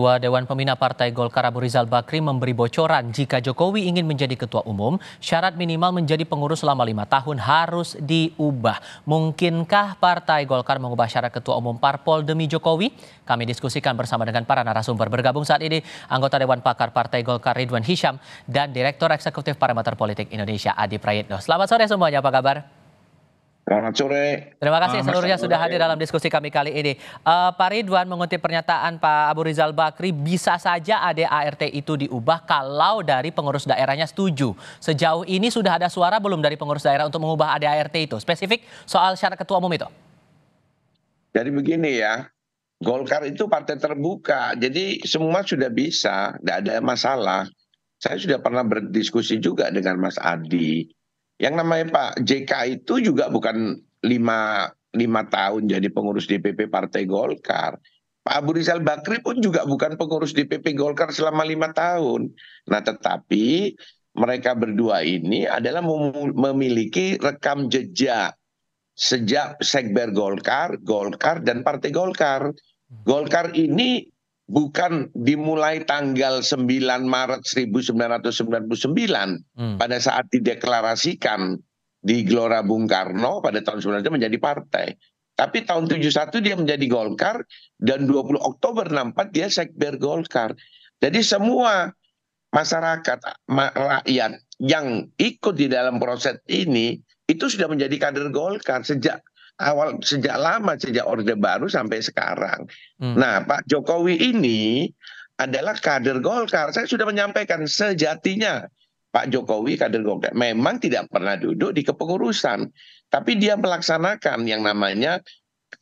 Ketua Dewan Pembina Partai Golkar Abu Rizal Bakri memberi bocoran jika Jokowi ingin menjadi ketua umum, syarat minimal menjadi pengurus selama 5 tahun harus diubah. Mungkinkah Partai Golkar mengubah syarat ketua umum parpol demi Jokowi? Kami diskusikan bersama dengan para narasumber. Bergabung saat ini anggota Dewan Pakar Partai Golkar Ridwan Hisyam dan Direktur Eksekutif Parameter Politik Indonesia Adi Prayitno. Selamat sore semuanya, apa kabar? Selamat sore. Terima kasih seluruhnya sudah hadir dalam diskusi kami kali ini. Pak Ridwan, mengutip pernyataan Pak Abu Rizal Bakri, bisa saja ADART itu diubah kalau dari pengurus daerahnya setuju. Sejauh ini sudah ada suara belum dari pengurus daerah untuk mengubah ADART itu? Spesifik soal syarat ketua umum itu. Jadi begini ya, Golkar itu partai terbuka, jadi semua sudah bisa, tidak ada masalah. Saya sudah pernah berdiskusi juga dengan Mas Adi. Yang namanya Pak JK itu juga bukan lima tahun jadi pengurus DPP Partai Golkar. Pak Abu Rizal Bakri pun juga bukan pengurus DPP Golkar selama 5 tahun. Nah, tetapi mereka berdua ini adalah memiliki rekam jejak sejak Sekber Golkar, Golkar dan Partai Golkar. Golkar ini bukan dimulai tanggal 9 Maret 1999 pada saat dideklarasikan di Gelora Bung Karno pada tahun 1990 menjadi partai. Tapi tahun 71 dia menjadi Golkar dan 20 Oktober 64 dia Sekber Golkar. Jadi semua masyarakat, rakyat yang ikut di dalam proses ini itu sudah menjadi kader Golkar sejak lama, sejak Orde Baru sampai sekarang. Nah, Pak Jokowi ini adalah kader Golkar. Saya sudah menyampaikan sejatinya Pak Jokowi kader Golkar memang tidak pernah duduk di kepengurusan, tapi dia melaksanakan yang namanya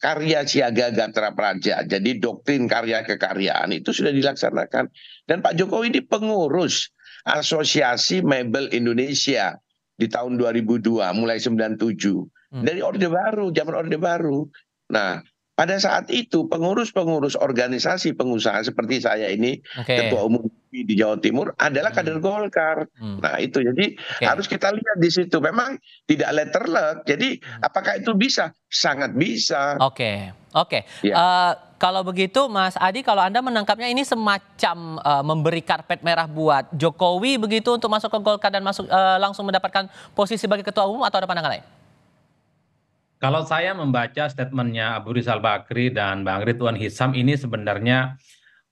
karya siaga Gatra Praja. Jadi doktrin karya kekaryaan itu sudah dilaksanakan. Dan Pak Jokowi ini pengurus Asosiasi Mebel Indonesia di tahun 2002, mulai 97. Dari Orde Baru, zaman Orde Baru. Nah, pada saat itu pengurus-pengurus organisasi pengusaha seperti saya ini, Ketua Umum di Jawa Timur adalah kader Golkar. Nah, itu jadi harus kita lihat di situ. Memang tidak letterlek. Jadi apakah itu bisa? Sangat bisa. Oke. Ya. Kalau begitu Mas Adi, kalau Anda menangkapnya ini semacam memberi karpet merah buat Jokowi begitu untuk masuk ke Golkar dan langsung mendapatkan posisi sebagai ketua umum, atau ada pandangan lain? Kalau saya membaca statementnya Abu Rizal Bakri dan Bang Ridwan Hisyam ini sebenarnya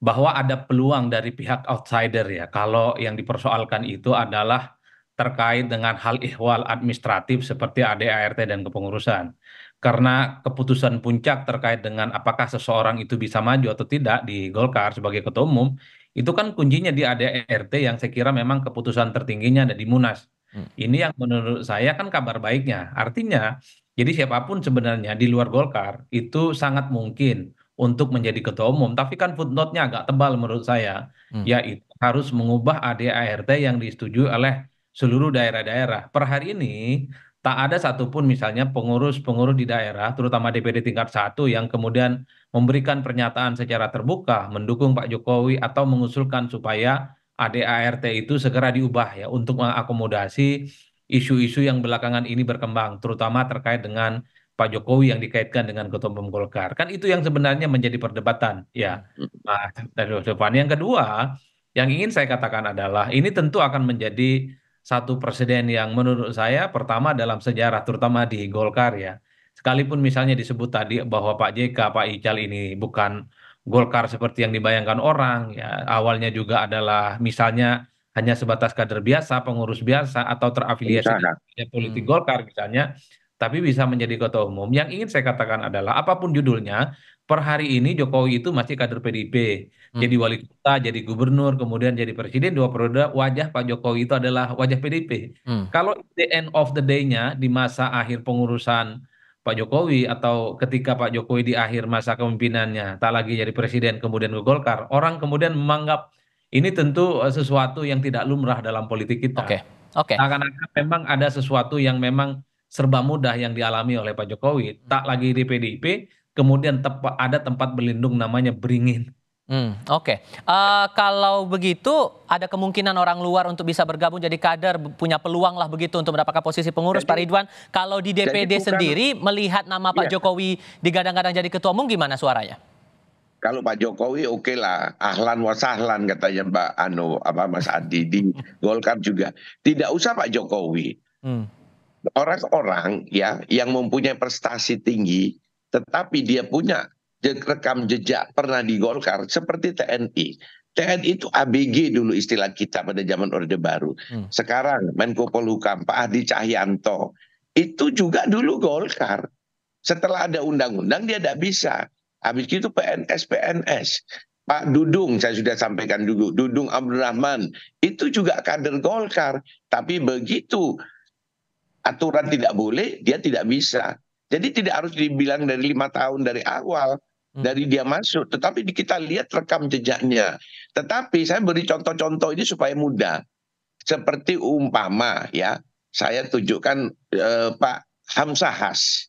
bahwa ada peluang dari pihak outsider ya. Kalau yang dipersoalkan itu adalah terkait dengan hal ihwal administratif seperti ADART dan kepengurusan. Karena keputusan puncak terkait dengan apakah seseorang itu bisa maju atau tidak di Golkar sebagai ketua umum, itu kan kuncinya di ADART yang saya kira memang keputusan tertingginya ada di Munas. Ini yang menurut saya kan kabar baiknya. Artinya, jadi siapapun sebenarnya di luar Golkar itu sangat mungkin untuk menjadi ketua umum. Tapi kan footnote-nya agak tebal menurut saya, yaitu harus mengubah ADART yang disetujui oleh seluruh daerah-daerah. Per hari ini tak ada satupun misalnya pengurus-pengurus di daerah, terutama DPD tingkat 1 yang kemudian memberikan pernyataan secara terbuka mendukung Pak Jokowi atau mengusulkan supaya ADART itu segera diubah ya untuk mengakomodasi isu-isu yang belakangan ini berkembang, terutama terkait dengan Pak Jokowi yang dikaitkan dengan Ketua Umum Golkar. Kan itu yang sebenarnya menjadi perdebatan. Ya, Mas Devan. Yang kedua, yang ingin saya katakan adalah ini tentu akan menjadi satu presiden yang menurut saya pertama dalam sejarah, terutama di Golkar ya. Sekalipun misalnya disebut tadi bahwa Pak JK, Pak Ical ini bukan Golkar seperti yang dibayangkan orang, ya awalnya juga adalah misalnya hanya sebatas kader biasa, pengurus biasa, atau terafiliasi dengan politik Golkar misalnya, tapi bisa menjadi ketua umum. Yang ingin saya katakan adalah apapun judulnya, per hari ini Jokowi itu masih kader PDIP, jadi wali kota, jadi gubernur, kemudian jadi presiden 2 periode, wajah Pak Jokowi itu adalah wajah PDIP. Kalau the end of the day-nya di masa akhir pengurusan Pak Jokowi atau ketika Pak Jokowi di akhir masa kepemimpinannya tak lagi jadi presiden kemudian ke Golkar, orang kemudian menganggap ini tentu sesuatu yang tidak lumrah dalam politik kita. Akan-akan memang ada sesuatu yang memang serba mudah yang dialami oleh Pak Jokowi, tak lagi di PDIP, kemudian ada tempat berlindung namanya beringin. Kalau begitu ada kemungkinan orang luar untuk bisa bergabung jadi kader, punya peluang lah begitu untuk mendapatkan posisi pengurus. Pak Ridwan, kalau di DPD sendiri melihat nama Pak Jokowi digadang-gadang jadi ketua umum, gimana suaranya? Kalau Pak Jokowi oke lah, ahlan wa sahlan katanya Mas Adi di Golkar juga. Tidak usah Pak Jokowi. Hmm. Orang-orang ya yang mempunyai prestasi tinggi, tetapi dia punya rekam jejak pernah di Golkar seperti TNI. TNI itu ABG dulu istilah kita pada zaman Orde Baru. Sekarang Menko Polhukam Pak Hadi Cahyanto itu juga dulu Golkar. Setelah ada undang-undang dia tidak bisa. Habis itu PNS. Pak Dudung, saya sudah sampaikan dulu, Dudung Abdurrahman, itu juga kader Golkar. Tapi begitu aturan tidak boleh, dia tidak bisa. Jadi tidak harus dibilang dari 5 tahun dari awal, dari dia masuk. Tetapi kita lihat rekam jejaknya. Tetapi saya beri contoh-contoh ini supaya mudah. Seperti umpama ya, saya tunjukkan Pak Hamzah Has.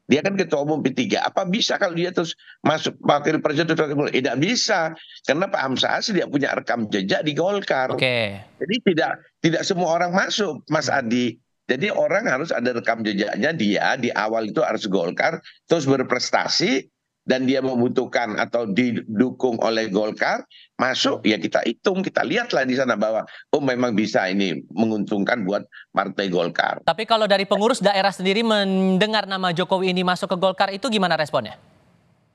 Dia kan ketua umum P3. Apa bisa kalau dia terus masuk wakil presiden? Tidak bisa. Karena Pak Hamzah Has dia punya rekam jejak di Golkar. Jadi tidak semua orang masuk, Mas Adi. Jadi orang harus ada rekam jejaknya, dia di awal itu harus Golkar, terus berprestasi, dan dia membutuhkan atau didukung oleh Golkar, masuk, ya kita hitung, kita lihatlah di sana bahwa memang bisa ini menguntungkan buat Partai Golkar. Tapi kalau dari pengurus daerah sendiri mendengar nama Jokowi ini masuk ke Golkar itu gimana responnya?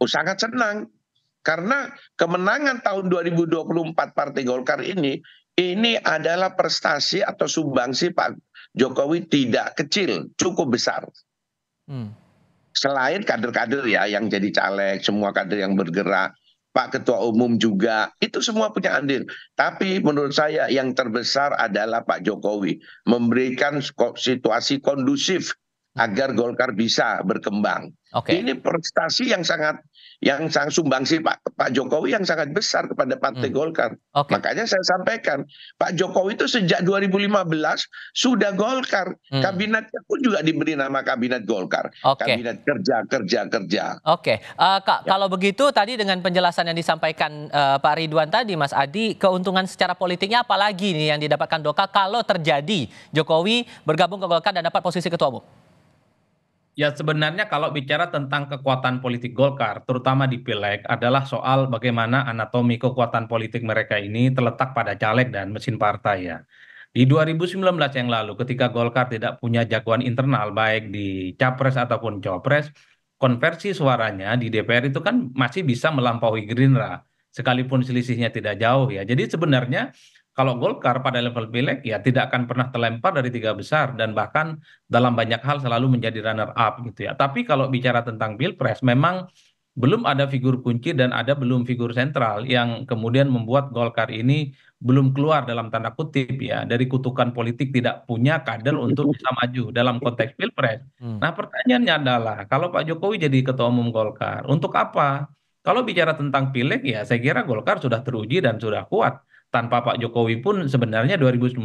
Sangat senang. Karena kemenangan tahun 2024 Partai Golkar ini adalah prestasi atau sumbangsi Pak Jokowi tidak kecil, cukup besar. Selain kader-kader ya yang jadi caleg, semua kader yang bergerak, Pak Ketua Umum juga, itu semua punya andil. Tapi menurut saya yang terbesar adalah Pak Jokowi memberikan situasi kondusif agar Golkar bisa berkembang. Ini prestasi yang sangat sumbangsi Pak Jokowi yang sangat besar kepada Partai Golkar. Makanya saya sampaikan, Pak Jokowi itu sejak 2015 sudah Golkar. Kabinetnya pun juga diberi nama Kabinet Golkar. Kabinet kerja. Kak, kalau begitu tadi dengan penjelasan yang disampaikan Pak Ridwan tadi, Mas Adi, keuntungan secara politiknya apalagi nih yang didapatkan Golkar kalau terjadi Jokowi bergabung ke Golkar dan dapat posisi Ketua Umum? Ya sebenarnya kalau bicara tentang kekuatan politik Golkar, terutama di Pileg, adalah soal bagaimana anatomi kekuatan politik mereka ini terletak pada caleg dan mesin partai ya. Di 2019 yang lalu ketika Golkar tidak punya jagoan internal baik di Capres ataupun Copres, konversi suaranya di DPR itu kan masih bisa melampaui Gerindra, sekalipun selisihnya tidak jauh ya. Jadi sebenarnya kalau Golkar pada level pileg ya tidak akan pernah terlempar dari 3 besar dan bahkan dalam banyak hal selalu menjadi runner up gitu ya. Tapi kalau bicara tentang Pilpres memang belum ada figur kunci dan belum figur sentral yang kemudian membuat Golkar ini belum keluar dalam tanda kutip ya dari kutukan politik tidak punya kader untuk bisa maju dalam konteks Pilpres. Nah, pertanyaannya adalah kalau Pak Jokowi jadi ketua umum Golkar, untuk apa? Kalau bicara tentang pileg ya saya kira Golkar sudah teruji dan sudah kuat. Tanpa Pak Jokowi pun sebenarnya 2019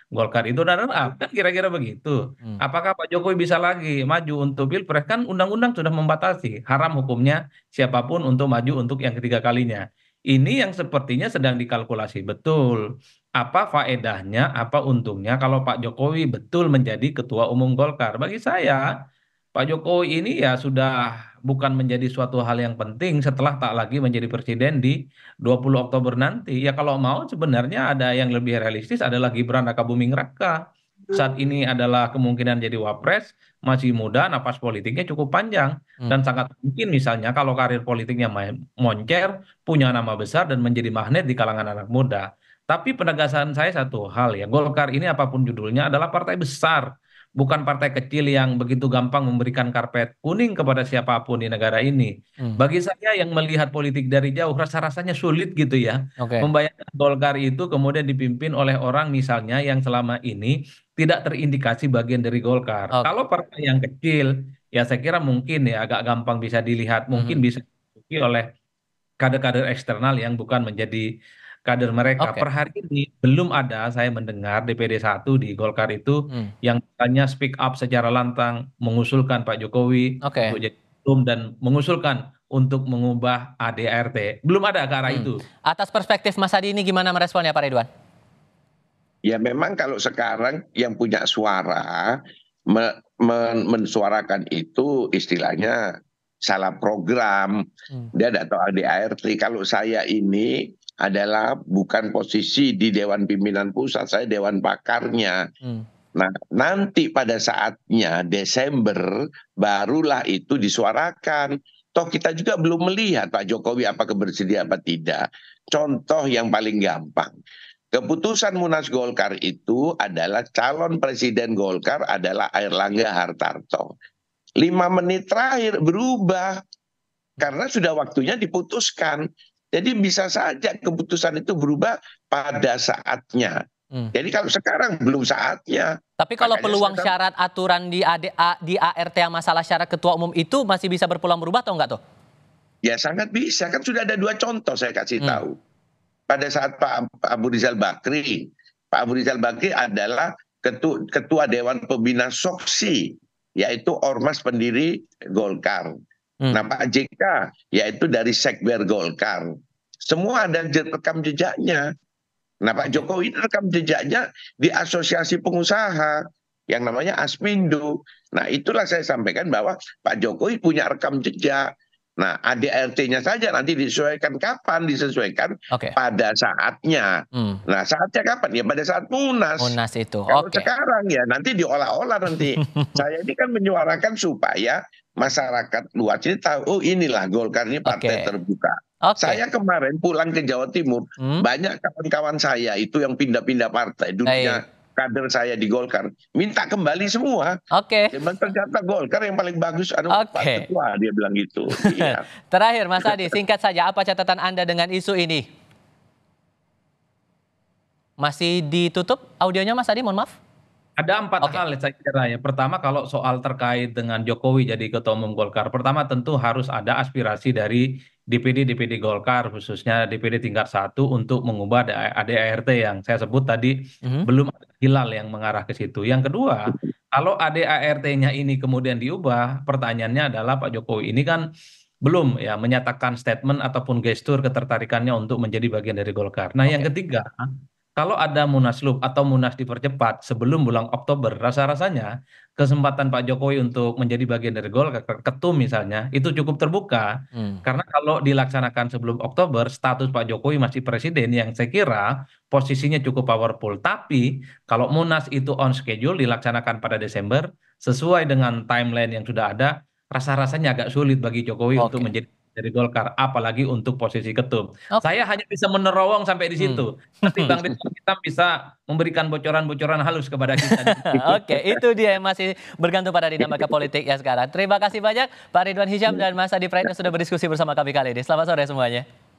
Golkar itu runner up kan kira-kira begitu. Apakah Pak Jokowi bisa lagi maju untuk Pilpres? Kan undang-undang sudah membatasi haram hukumnya siapapun untuk maju untuk yang ketiga kalinya. Ini yang sepertinya sedang dikalkulasi betul. Apa faedahnya, apa untungnya kalau Pak Jokowi betul menjadi ketua umum Golkar? Bagi saya Pak Jokowi ini ya sudah bukan menjadi suatu hal yang penting setelah tak lagi menjadi presiden di 20 Oktober nanti. Ya kalau mau sebenarnya ada yang lebih realistis adalah Gibran Rakabuming Raka. Saat ini adalah kemungkinan jadi wapres, masih muda, napas politiknya cukup panjang. Dan sangat mungkin misalnya kalau karir politiknya moncer, punya nama besar dan menjadi magnet di kalangan anak muda. Tapi penegasan saya satu hal ya, Golkar ini apapun judulnya adalah partai besar. Bukan partai kecil yang begitu gampang memberikan karpet kuning kepada siapapun di negara ini. Bagi saya yang melihat politik dari jauh, rasa-rasanya sulit gitu ya. Membayangkan Golkar itu kemudian dipimpin oleh orang misalnya yang selama ini tidak terindikasi bagian dari Golkar. Kalau partai yang kecil, ya saya kira mungkin ya agak gampang bisa dilihat, mungkin bisa diikuti oleh kader-kader eksternal yang bukan menjadi kader mereka. Per hari ini belum ada saya mendengar DPD 1 di Golkar itu yang misalnya speak up secara lantang mengusulkan Pak Jokowi untuk jadi ketum dan mengusulkan untuk mengubah ADRT. Belum ada ke arah itu. Atas perspektif Mas Adi ini gimana meresponnya Pak Ridwan? Ya memang kalau sekarang yang punya suara mensuarakan itu istilahnya salah program, dia tidak tahu ADART. Kalau saya ini adalah bukan posisi di Dewan Pimpinan Pusat, saya Dewan Pakarnya. Nah, nanti pada saatnya Desember barulah itu disuarakan. Toh kita juga belum melihat Pak Jokowi apakah bersedia apa tidak. Contoh yang paling gampang. Keputusan Munas Golkar itu adalah calon presiden Golkar adalah Airlangga Hartarto. 5 menit terakhir berubah karena sudah waktunya diputuskan. Jadi bisa saja keputusan itu berubah pada saatnya. Jadi kalau sekarang belum saatnya. Tapi kalau Makanya peluang syarat aturan di ART yang masalah syarat ketua umum itu masih bisa berpeluang berubah atau enggak tuh? Ya sangat bisa, kan sudah ada 2 contoh saya kasih tahu. Pada saat Pak Abu Rizal Bakri, Pak Abu Rizal Bakri adalah ketua Dewan Pembina Soksi, yaitu ormas pendiri Golkar. Nah Pak JK, yaitu dari Sekber Golkar. Semua ada rekam jejaknya. Nah Pak Jokowi rekam jejaknya di Asosiasi Pengusaha yang namanya Asmindo. Nah itulah saya sampaikan bahwa Pak Jokowi punya rekam jejak. Nah ADART-nya saja nanti disesuaikan kapan, disesuaikan pada saatnya. Nah saatnya kapan? Ya pada saat Munas. Munas itu. Kalau sekarang ya nanti diolah-olah nanti. Saya ini kan menyuarakan supaya masyarakat luas ini tahu, oh inilah Golkar ini partai terbuka. Saya kemarin pulang ke Jawa Timur, banyak kawan-kawan saya itu yang pindah-pindah partai, dulunya kader saya di Golkar, minta kembali semua. Ternyata Golkar yang paling bagus, Pak Ketua, dia bilang gitu. Iya. Terakhir Mas Adi, singkat saja, apa catatan Anda dengan isu ini? Masih ditutup audionya Mas Adi, mohon maaf. Ada 4 hal saya kira ya. Pertama kalau soal terkait dengan Jokowi jadi ketua umum Golkar. Pertama tentu harus ada aspirasi dari DPD Golkar khususnya DPD tingkat 1 untuk mengubah ADART yang saya sebut tadi belum ada hilal yang mengarah ke situ. Yang kedua, kalau ADART-nya ini kemudian diubah, pertanyaannya adalah Pak Jokowi ini kan belum ya menyatakan statement ataupun gestur ketertarikannya untuk menjadi bagian dari Golkar. Nah, yang ketiga, kalau ada Munaslup atau Munas dipercepat sebelum bulan Oktober, rasa-rasanya kesempatan Pak Jokowi untuk menjadi bagian dari Golkar, ketum misalnya, itu cukup terbuka. Karena kalau dilaksanakan sebelum Oktober, status Pak Jokowi masih presiden yang saya kira posisinya cukup powerful. Tapi kalau Munas itu on schedule dilaksanakan pada Desember, sesuai dengan timeline yang sudah ada, rasa-rasanya agak sulit bagi Jokowi untuk menjadi dari Golkar, apalagi untuk posisi ketum. Saya hanya bisa menerowong sampai di situ. Tapi Bang Ridwan kita bisa memberikan bocoran-bocoran halus kepada kita. Itu dia yang masih bergantung pada dinamika politik ya sekarang. Terima kasih banyak Pak Ridwan Hisyam dan Mas Adi Praetno sudah berdiskusi bersama kami kali ini. Selamat sore semuanya.